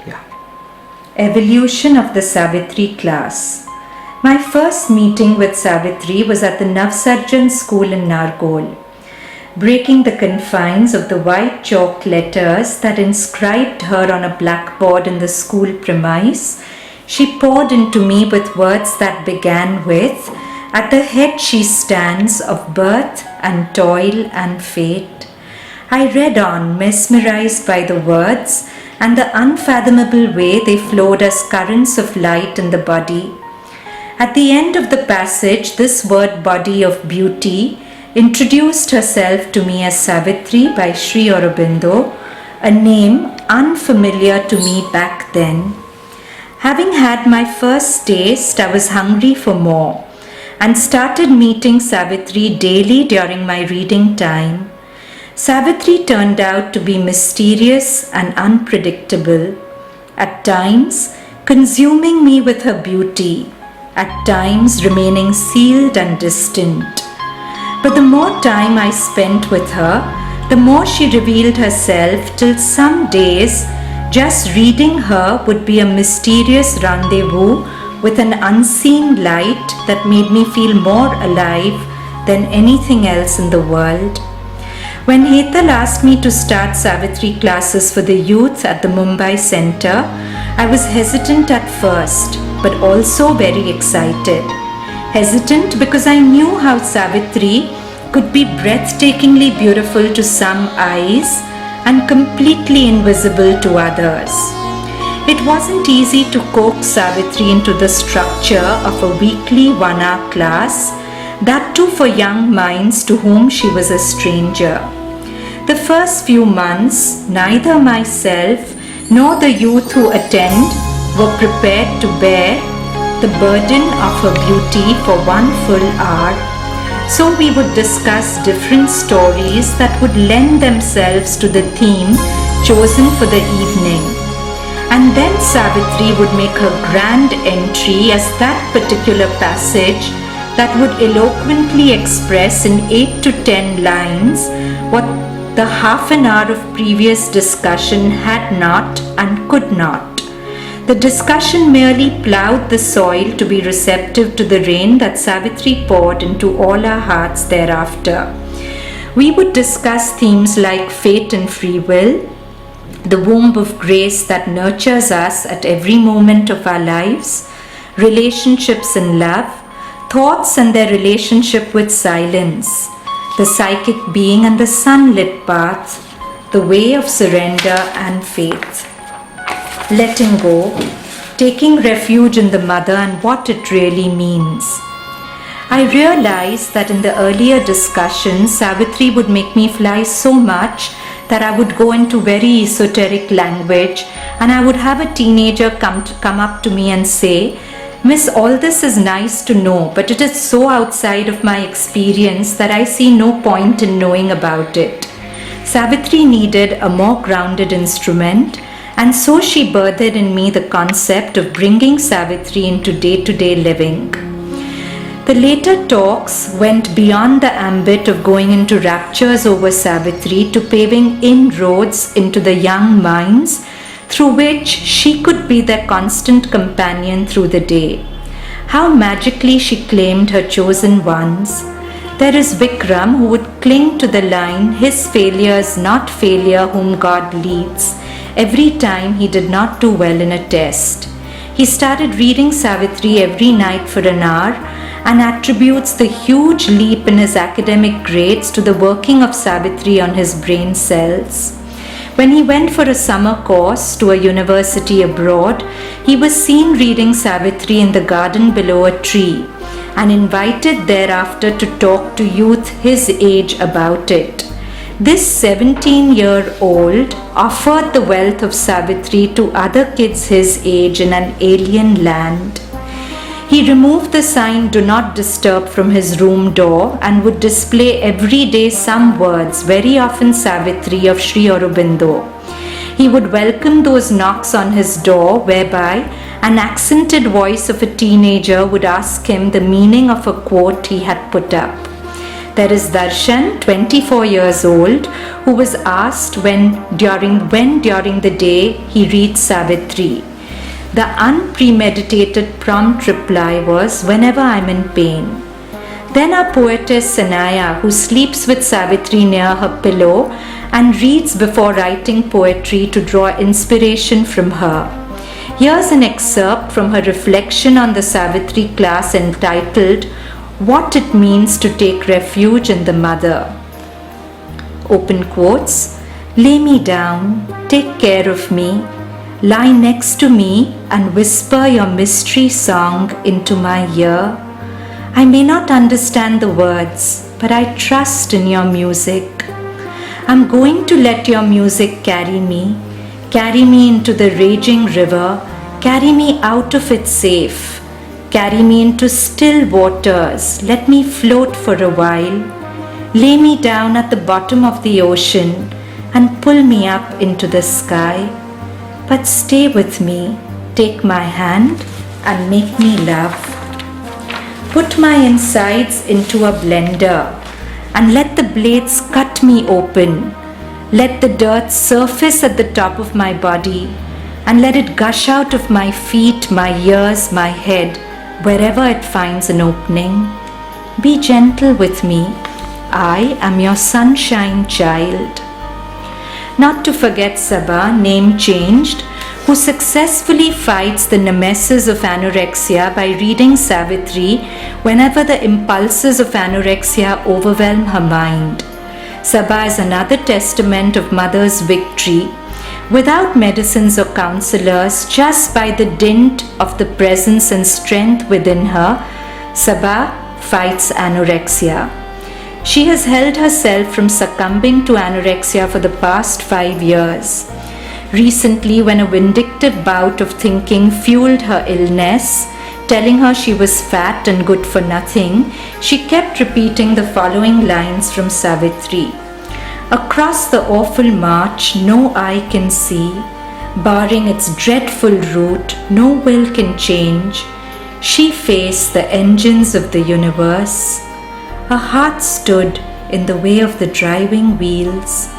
Yeah. Evolution of the Savitri class. My first meeting with Savitri was at the Navsarjan school in Nargol. Breaking the confines of the white chalk letters that inscribed her on a blackboard in the school premise, she poured into me with words that began with, "At the head she stands of birth and toil and fate." I read on, mesmerized by the words and the unfathomable way they flowed as currents of light in the body. At the end of the passage, this word body of beauty introduced herself to me as Savitri by Sri Aurobindo, a name unfamiliar to me back then. Having had my first taste, I was hungry for more and started meeting Savitri daily during my reading time. Savitri turned out to be mysterious and unpredictable, at times consuming me with her beauty, at times remaining sealed and distant. But the more time I spent with her, the more she revealed herself, till some days just reading her would be a mysterious rendezvous with an unseen light that made me feel more alive than anything else in the world. When Hetal asked me to start Savitri classes for the youth at the Mumbai Centre, I was hesitant at first, but also very excited. Hesitant because I knew how Savitri could be breathtakingly beautiful to some eyes and completely invisible to others. It wasn't easy to coax Savitri into the structure of a weekly one-hour class, that too for young minds to whom she was a stranger. The first few months, neither myself nor the youth who attend were prepared to bear the burden of her beauty for one full hour. So we would discuss different stories that would lend themselves to the theme chosen for the evening. And then Savitri would make her grand entry as that particular passage that would eloquently express in 8 to 10 lines what the half an hour of previous discussion had not and could not. The discussion merely ploughed the soil to be receptive to the rain that Savitri poured into all our hearts thereafter. We would discuss themes like fate and free will, the womb of grace that nurtures us at every moment of our lives, relationships and love, thoughts and their relationship with silence, the psychic being and the sunlit path, the way of surrender and faith. Letting go, taking refuge in the mother and what it really means. I realized that in the earlier discussions, Savitri would make me fly so much that I would go into very esoteric language, and I would have a teenager come up to me and say, "Miss, all this is nice to know, but it is so outside of my experience that I see no point in knowing about it." Savitri needed a more grounded instrument, and so she birthed in me the concept of bringing Savitri into day-to-day living. The later talks went beyond the ambit of going into raptures over Savitri to paving inroads into the young minds through which she could be their constant companion through the day. How magically she claimed her chosen ones. There is Vikram who would cling to the line, "His failure is not failure whom God leads," every time he did not do well in a test. He started reading Savitri every night for an hour and attributes the huge leap in his academic grades to the working of Savitri on his brain cells. When he went for a summer course to a university abroad, he was seen reading Savitri in the garden below a tree and invited thereafter to talk to youth his age about it. This 17-year-old offered the wealth of Savitri to other kids his age in an alien land. He removed the sign "Do Not Disturb" from his room door and would display every day some words, very often Savitri of Sri Aurobindo. He would welcome those knocks on his door whereby an accented voice of a teenager would ask him the meaning of a quote he had put up. There is Darshan, 24 years old, who was asked when during the day he reads Savitri. The unpremeditated prompt reply was, whenever I'm in pain. Then our poetess Sanaya, who sleeps with Savitri near her pillow and reads before writing poetry to draw inspiration from her. Here's an excerpt from her reflection on the Savitri class entitled, What It Means to Take Refuge in the Mother. Open quotes, lay me down, take care of me, lie next to me and whisper your mystery song into my ear. I may not understand the words, but I trust in your music. I'm going to let your music carry me into the raging river, carry me out of it safe, carry me into still waters, let me float for a while, lay me down at the bottom of the ocean and pull me up into the sky. But stay with me, take my hand and make me love. Put my insides into a blender and let the blades cut me open. Let the dirt surface at the top of my body and let it gush out of my feet, my ears, my head, wherever it finds an opening. Be gentle with me. I am your sunshine child. Not to forget Sabha, name changed, who successfully fights the nemesis of anorexia by reading Savitri whenever the impulses of anorexia overwhelm her mind. Sabha is another testament of mother's victory. Without medicines or counselors, just by the dint of the presence and strength within her, Sabha fights anorexia. She has held herself from succumbing to anorexia for the past 5 years. Recently, when a vindictive bout of thinking fueled her illness, telling her she was fat and good for nothing, she kept repeating the following lines from Savitri. Across the awful march no eye can see, barring its dreadful route no will can change. She faced the engines of the universe. Her heart stood in the way of the driving wheels.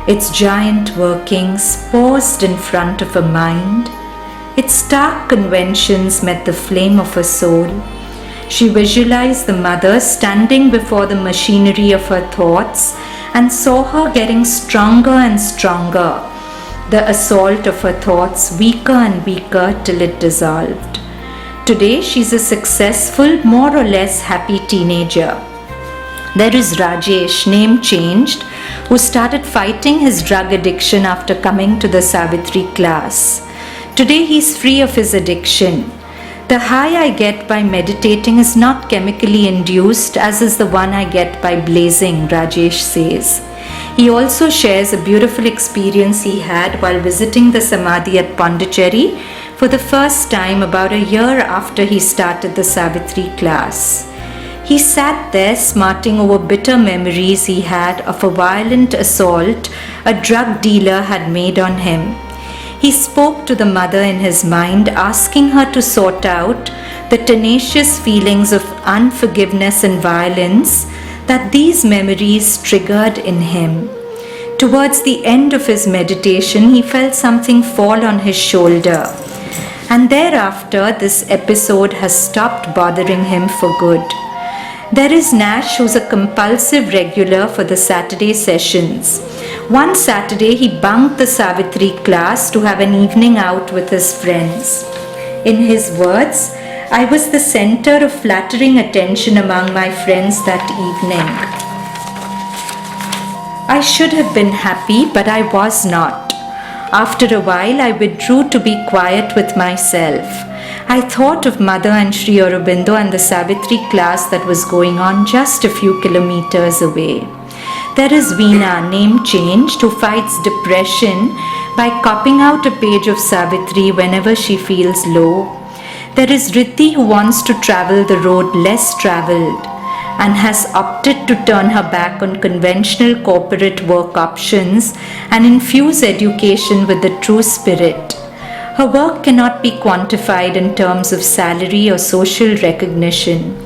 Its giant workings paused in front of her mind. Its stark conventions met the flame of her soul. She visualized the mother standing before the machinery of her thoughts and saw her getting stronger and stronger, the assault of her thoughts weaker and weaker till it dissolved. Today she's a successful, more or less happy teenager. There is Rajesh, name changed, who started fighting his drug addiction after coming to the Savitri class. Today he's free of his addiction. The high I get by meditating is not chemically induced as is the one I get by blazing, Rajesh says. He also shares a beautiful experience he had while visiting the Samadhi at Pondicherry for the first time about a year after he started the Savitri class. He sat there smarting over bitter memories he had of a violent assault a drug dealer had made on him. He spoke to the mother in his mind, asking her to sort out the tenacious feelings of unforgiveness and violence that these memories triggered in him. Towards the end of his meditation, he felt something fall on his shoulder. And thereafter, this episode has stopped bothering him for good. There is Nash, who's a compulsive regular for the Saturday sessions. One Saturday, he bunked the Savitri class to have an evening out with his friends. In his words, I was the center of flattering attention among my friends that evening. I should have been happy, but I was not. After a while, I withdrew to be quiet with myself. I thought of Mother and Sri Aurobindo and the Savitri class that was going on just a few kilometers away. There is Veena, name changed, who fights depression by copying out a page of Savitri whenever she feels low. There is Riddhi, who wants to travel the road less traveled and has opted to turn her back on conventional corporate work options and infuse education with the true spirit. Her work cannot be quantified in terms of salary or social recognition.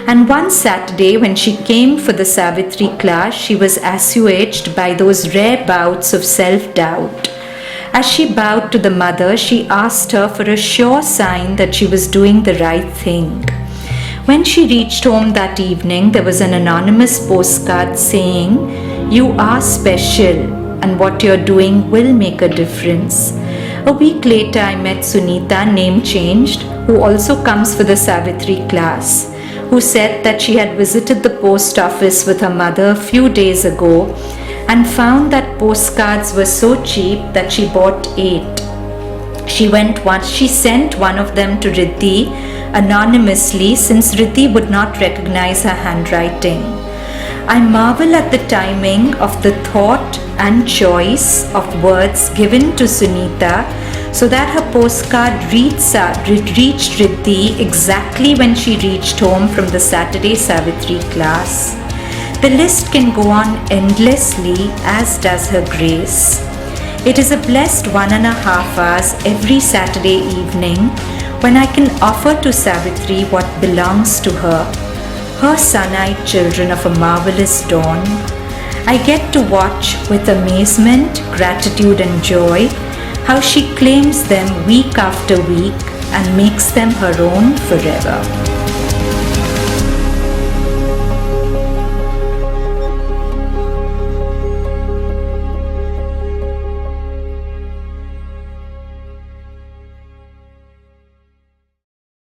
And one Saturday, when she came for the Savitri class, she was assuaged by those rare bouts of self-doubt. As she bowed to the mother, she asked her for a sure sign that she was doing the right thing. When she reached home that evening, there was an anonymous postcard saying, "You are special, and what you're doing will make a difference." A week later, I met Sunita, name changed, who also comes for the Savitri class, who said that she had visited the post office with her mother a few days ago and found that postcards were so cheap that she bought 8. She sent one of them to Riddhi anonymously, since Riddhi would not recognize her handwriting. I marvel at the timing of the thought and choice of words given to Sunita so that her postcard reached Riddhi exactly when she reached home from the Saturday Savitri class. The list can go on endlessly, as does her grace. It is a blessed 1.5 hours every Saturday evening when I can offer to Savitri what belongs to her, her sun-eyed children of a marvelous dawn. I get to watch with amazement, gratitude and joy how she claims them week after week and makes them her own forever.